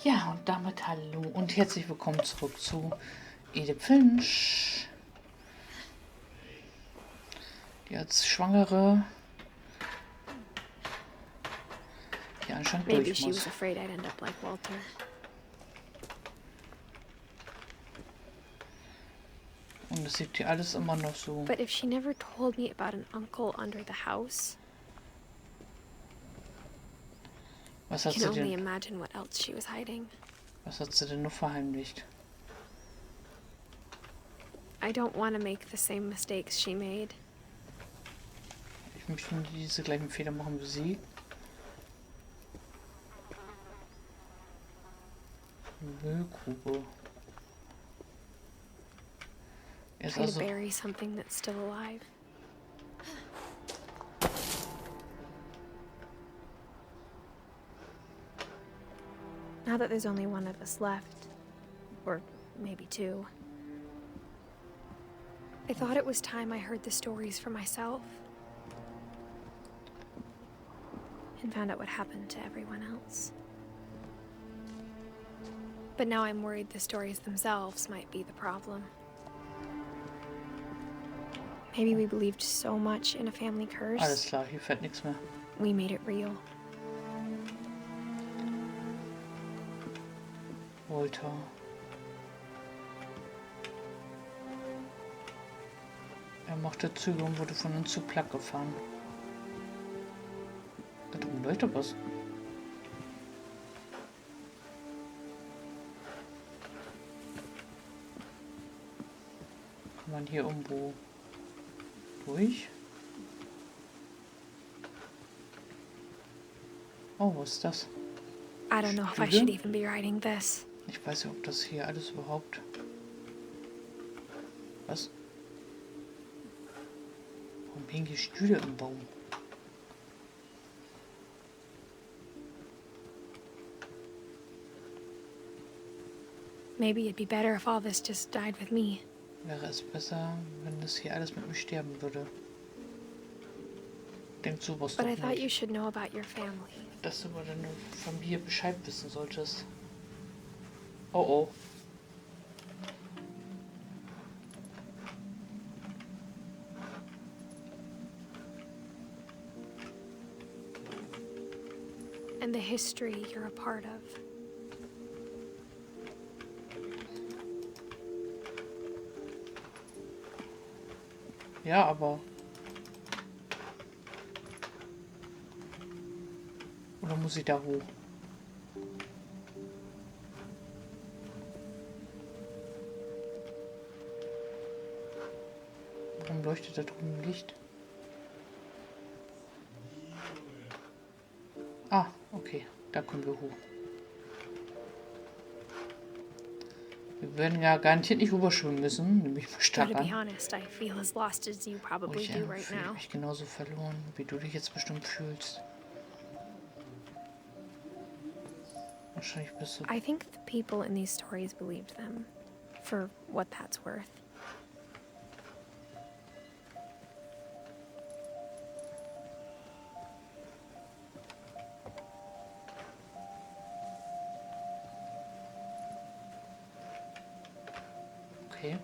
Ja, und damit hallo und herzlich willkommen zurück zu Edith Finch, die als Schwangere hier anscheinend Maybe durch she was muss. afraid I'd end up like Walter. Und es sieht hier alles immer noch so. But if she never told me about an uncle under the house, Was I hat can sie only denn, imagine what else she was hiding. was hat sie denn nur verheimlicht? I don't want to make the same mistakes she made. Ich möchte nicht diese gleichen Fehler machen wie sie. Müllgrube. Er ist Trying to also bury something that's still alive. Now that there's only one of us left, or maybe two, I thought it was time I heard the stories for myself and found out what happened to everyone else. But now I'm worried the stories themselves might be the problem. Maybe we believed so much in a family alles curse, klar, hier fährt nichts mehr. we made it real. Walter. Er machte Züge und wurde von uns zu Plack gefahren. Da drüben leuchtet was. Kann man hier irgendwo durch? Oh, was ist das? I don't know if I should even be writing this. Ich weiß nicht, ob das hier alles überhaupt... Was? Warum hängen die Stühle im Baum? Maybe it'd be better if all this just died with me. Wäre es besser, wenn das hier alles mit mir sterben würde. Denk sowas But doch I thought you nicht. should know about your family. Dass du über deine Familie Bescheid wissen solltest. Oh oh. And the history you're a part of. Ja, aber... Oder muss ich da hoch? Warum leuchtet da drüben Licht? Ah, okay. Da können wir hoch. Wir werden ja garantiert nicht rüberschwimmen müssen, nämlich mal Though stark to be an. honest, I feel as lost as you Oh, probably ich do right fühle now. mich genauso verloren, wie du dich jetzt bestimmt fühlst. Wahrscheinlich bist du... I think the people in these stories believed them, for what that's worth. Okay.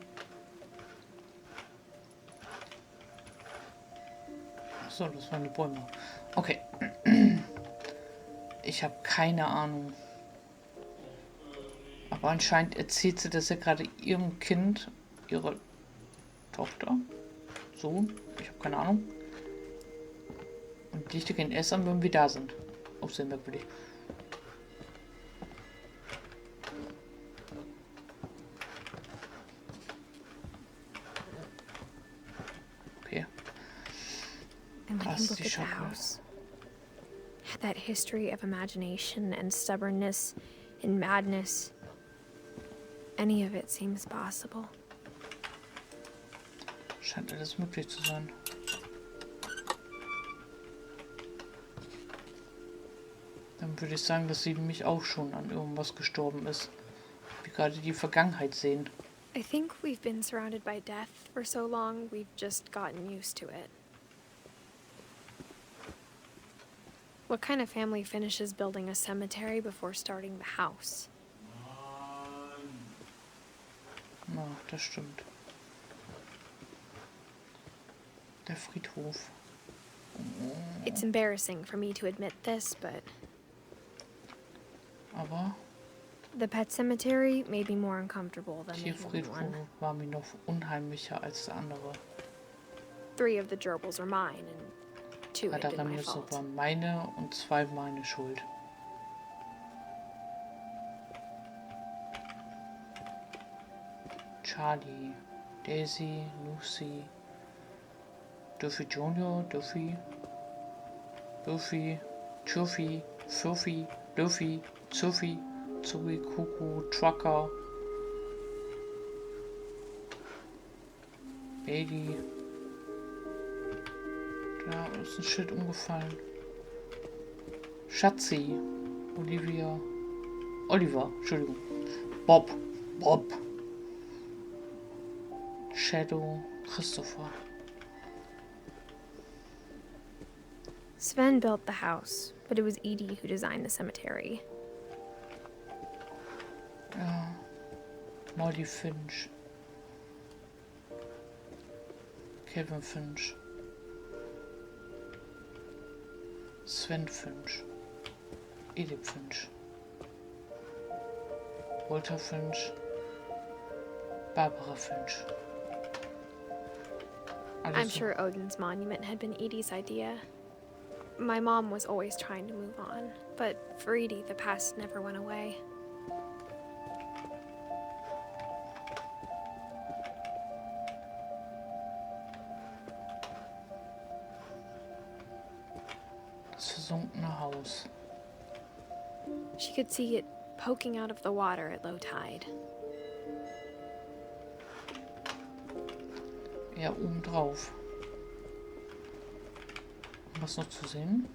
Achso, das waren die Bäume. Okay. Ich habe keine Ahnung. Aber anscheinend erzählt sie das ja gerade ihrem Kind, ihrer Tochter, Sohn, ich habe keine Ahnung. Und die Lichter gehen erst an, wenn wir da sind. Auch sehr merkwürdig. Okay. And when Krass, you look die at the Schaukel. house, had that history of imagination and stubbornness and madness, any of it seems possible. Scheint alles möglich zu sein. Dann würde ich sagen, dass sie nämlich auch schon an irgendwas gestorben ist. Wir gerade die Vergangenheit sehen. I think we've been surrounded by death for so long, we've just gotten used to it. What kind of family finishes building a cemetery before starting the house? Na, das stimmt. Der Friedhof. It's embarrassing for me to admit this, but Aber the pet cemetery made me more uncomfortable than the human Tierfriedhof one. war mir noch unheimlicher als der andere. 3 of the gerbils were mine, and 2 had been Daran my ist fault. aber meine und 2 meine Schuld. Charlie, Daisy, Lucy, Duffy Junior, Duffy, Chuffy, Fluffy, Luffy, Zuffy, Zui, Kuku, Trucker, Baby. Da ist ein Schild umgefallen. Schatzi, Oliver, Entschuldigung. Bob, Shadow, Christopher. Sven built the house, but it was Edie who designed the cemetery. Ja. Molly Finch. Kevin Finch. Sven Finch. Edith Finch. Walter Finch. Barbara Finch. I'm sure Odin's monument had been Edie's idea. My mom was always trying to move on, but for Edie, the past never went away. Das versunkene Haus. She could see it poking out of the water at low tide. Ja, oben drauf. Was noch zu sehen?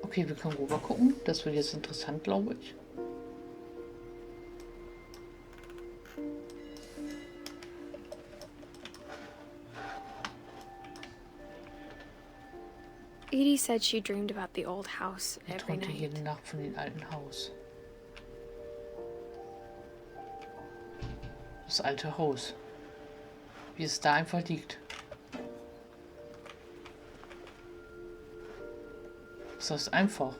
Okay, wir können rüber gucken. Das wird jetzt interessant, glaube ich. Edie said she dreamed about the old house Ich every träumte night. jede Nacht von dem alten Haus. Das alte Haus. Wie es da einfach liegt. Das heißt einfach.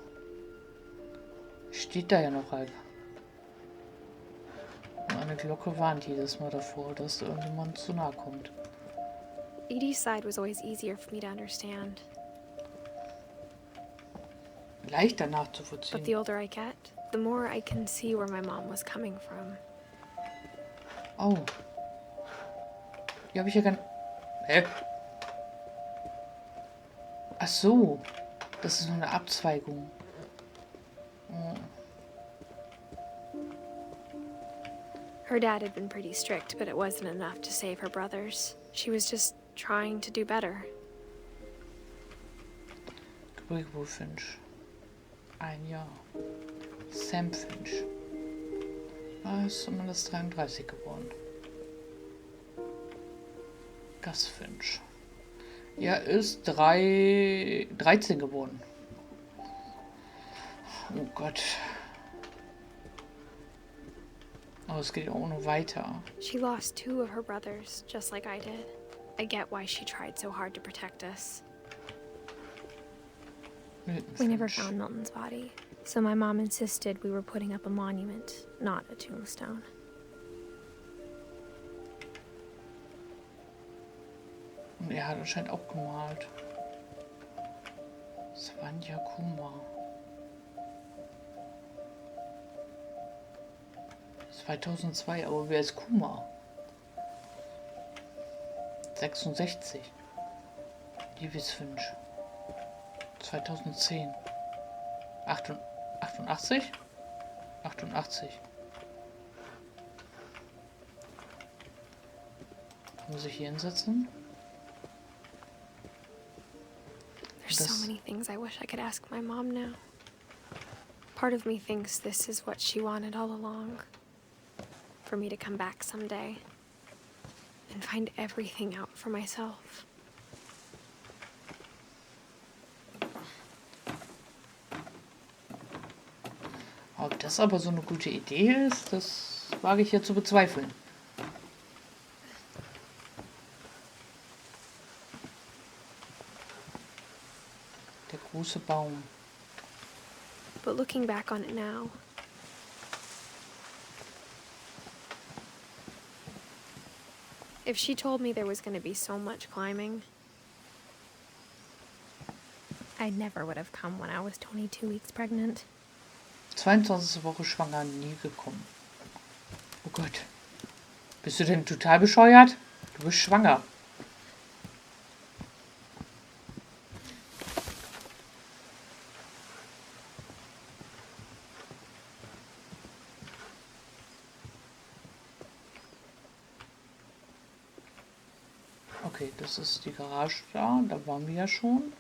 Steht da ja noch halb. Und eine Glocke warnt jedes Mal davor, dass irgendjemand zu nahe kommt. Edie's side was always easier for me to understand. Leichter But the nachzuvollziehen. older I get, the more I can see where my mom was coming from. Oh. Hier habe ich ja gar nicht... Hä? Ach so. Das ist nur eine Abzweigung. Oh. Her dad had been pretty strict, but it wasn't enough to save her brothers. She was just trying to do better. Grigwo Finch. 1 Jahr. Sam Finch. Er ist zumindest 33 geworden. Gus Finch. Er ist 13 geworden. Oh Gott. Aber es geht auch noch weiter. She lost 2 of her brothers, just like I did. I get why she tried so hard to protect us. Milton We never Finch. found Milton's body, so my mom insisted we were putting up a monument, not a tombstone. Und er hat anscheinend auch gemalt. Svanja Kuma. 2002, aber wer ist Kuma? 66. Liebes Finch. 2010. 88? 88. Muss ich hier hinsetzen? There's so many things I wish I could ask my mom now. Part of me thinks this is what she wanted all along. For me to come back someday and find everything out for myself. Ob das aber so eine gute Idee ist, das wage ich ja zu bezweifeln. Der große Baum. But looking back on it now, if she told me there was going to be so much climbing, I never would have come when I was 22 weeks pregnant. 22. Woche schwanger, nie gekommen. Oh Gott. Bist du denn total bescheuert? Du bist schwanger. Okay, das ist die Garage da. Da waren wir ja schon.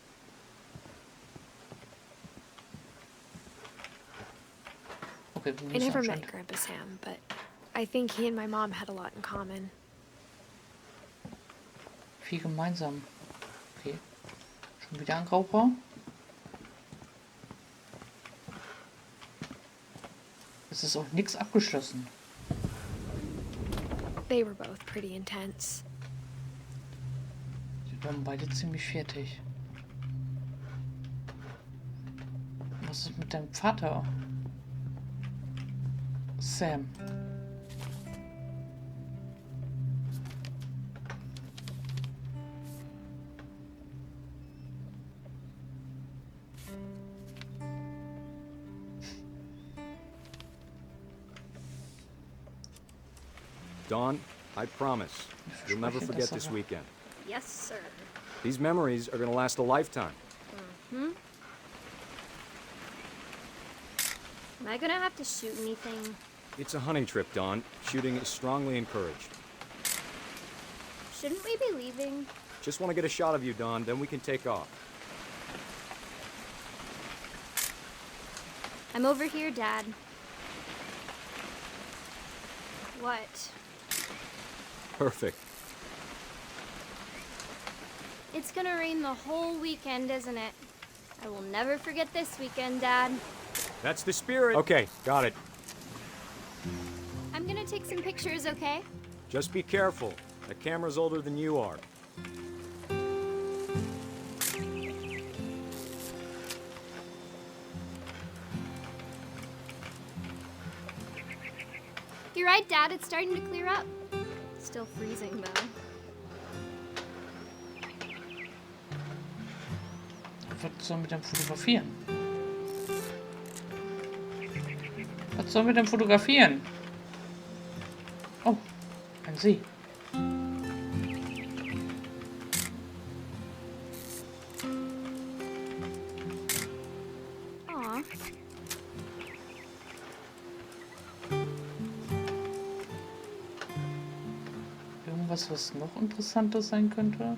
Okay, wir I müssen never met anscheinend... Grandpa Sam, but I think he and my mom had a lot in common. Viel gemeinsam. Okay. Schon wieder ein Raucher. Es ist auch nichts abgeschlossen. They were both pretty intense. Die waren beide ziemlich fertig. Was ist mit deinem Vater? Sam. Dawn, I promise, you'll never forget this weekend. Yes, sir. These memories are gonna last a lifetime. Am I gonna have to shoot anything? It's a hunting trip, Dawn. Shooting is strongly encouraged. Shouldn't we be leaving? Just want to get a shot of you, Dawn, then we can take off. I'm over here, Dad. What? Perfect. It's gonna rain the whole weekend, isn't it? I will never forget this weekend, Dad. That's the spirit. Okay, got it. I'm gonna take some pictures, okay? Just be careful. That camera's older than you are. You're right, Dad. It's starting to clear up. Still freezing, though. Was sollen wir denn fotografieren? Was sollen wir denn fotografieren? Oh, ein See. Aw. Irgendwas, was noch interessanter sein könnte?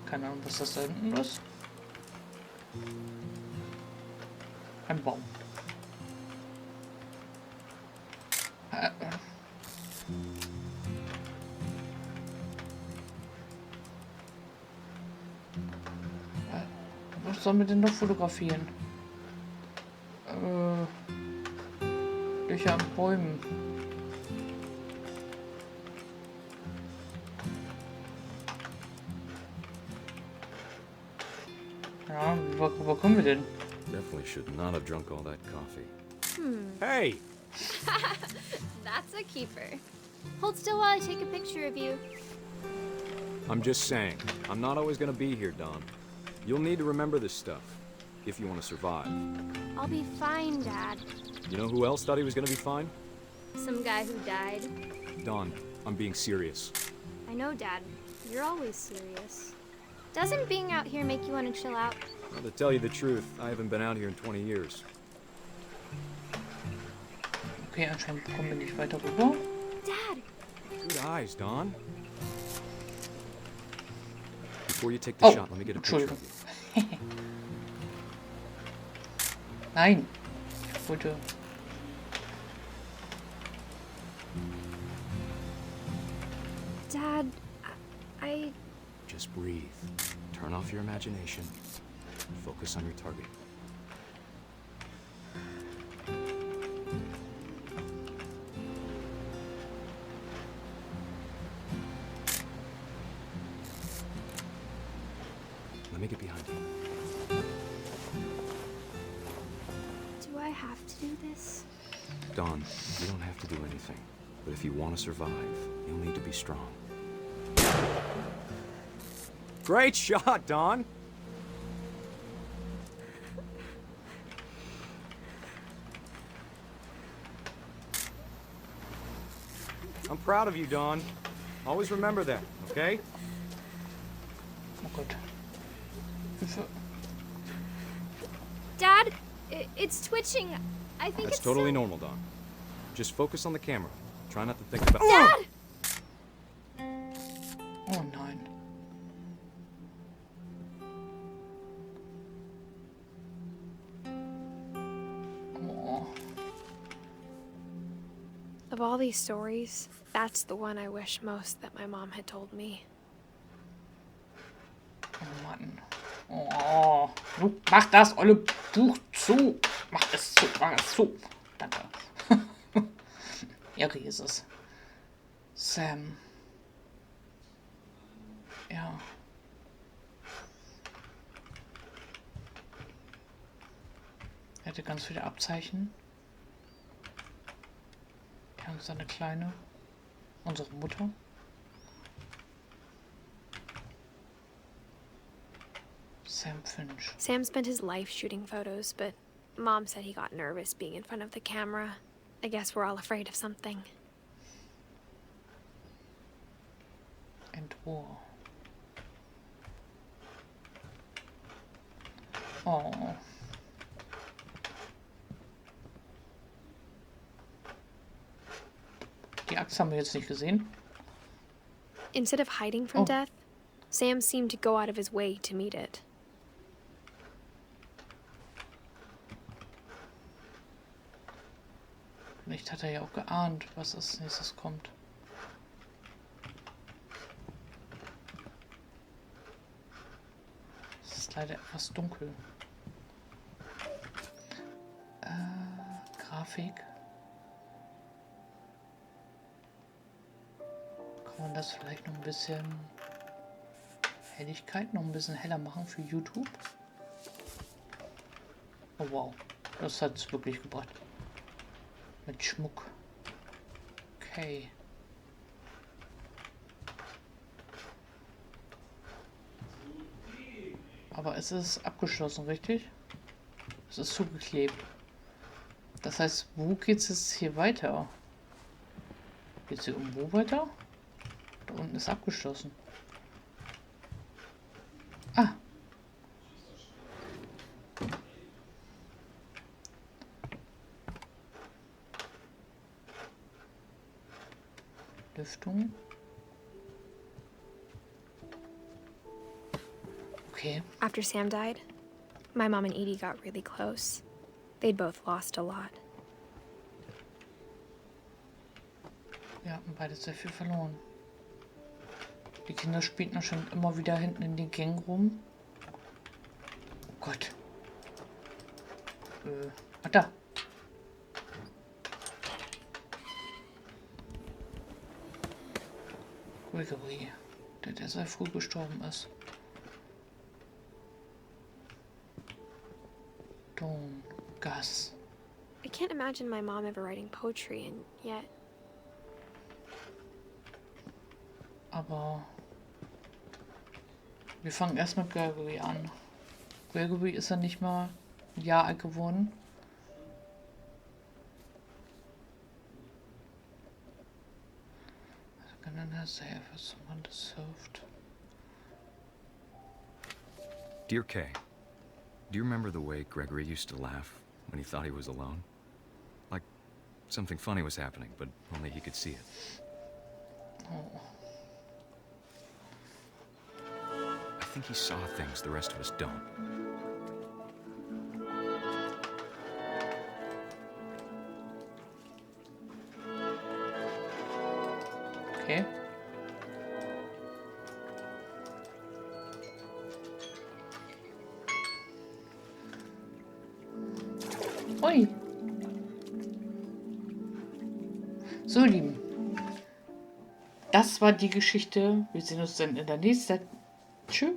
Keine Ahnung, was das da hinten ist. Ein Baum. Was sollen wir denn noch fotografieren? Löcher an Bäumen. Ja, wo kommen wir denn? Definitely should not have drunk all that coffee. Hey! That's a keeper. Hold still while I take a picture of you. I'm just saying, I'm not always gonna be here, Dawn. You'll need to remember this stuff, if you want to survive. I'll be fine, Dad. You know who else thought he was gonna be fine? Some guy who died. Dawn, I'm being serious. I know, Dad. You're always serious. Doesn't being out here make you want to chill out? Well, to tell you the truth, I haven't been out here in 20 years. Okay, anscheinend kommen wir nicht weiter rüber. Dad! Good eyes, Dawn. Before you take the shot, let me get a picture Entschuldigung. of you. Nein, ich wollte... Dad, I Just breathe. Turn off your imagination. Focus on your target. Let me get behind you. Do I have to do this? Dawn, you don't have to do anything. But if you want to survive, you'll need to be strong. Great shot, Dawn! I'm proud of you, Dawn. Always remember that, okay? Oh Gott. Hilfe. Dad, it's twitching. I think That's it's totally so- normal, Dawn. Just focus on the camera. Try not to think about... Dad! Oh nein. Oh. Of all these stories, that's the one I wish most that my mom had told me. Oh Mann. Oh. Du, mach das olle Buch zu. Mach es zu. Mach es zu. Danke. Ja, ist es. Sam. Ja. Er hatte ganz viele Abzeichen. Wir haben seine Kleine. Unsere Mutter. Sam Finch. Sam spent his life shooting photos, but Mom said he got nervous being in front of the camera. I guess we're all afraid of something. And war. Oh. Die Axt haben wir jetzt nicht gesehen. Instead of hiding from Oh. death, Sam seemed to go out of his way to meet it. Vielleicht hat er ja auch geahnt, was als nächstes kommt. Es ist leider etwas dunkel. Grafik. Kann man das vielleicht noch ein bisschen Helligkeit noch ein bisschen heller machen für YouTube? Oh wow, das hat es wirklich gebracht. Mit Schmuck. Okay. Aber es ist abgeschlossen, richtig? Es ist zugeklebt. Das heißt, wo geht's jetzt hier weiter? Geht's hier irgendwo weiter? Da unten ist abgeschlossen. Ah. Lüftung. Okay. After Sam died, my mom and Edie got really close. They'd both lost a lot. Wir hatten beide sehr viel verloren. Die Kinder spielten schon immer wieder hinten in den Gängen rum. Oh Gott. Da. Gregory, der sehr früh gestorben ist. Don, Gas. I can't imagine my mom ever writing poetry, and yet Aber wir fangen erst mit Gregory an. Gregory ist ja nicht mal ein Jahr alt geworden. Someone deserved. Dear Kay, do you remember the way Gregory used to laugh when he thought he was alone? Like something funny was happening, but only he could see it. Oh. I think he saw things the rest of us don't. Okay. Ui. So, ihr Lieben. Das war die Geschichte. Wir sehen uns dann in der nächsten. Tschüss.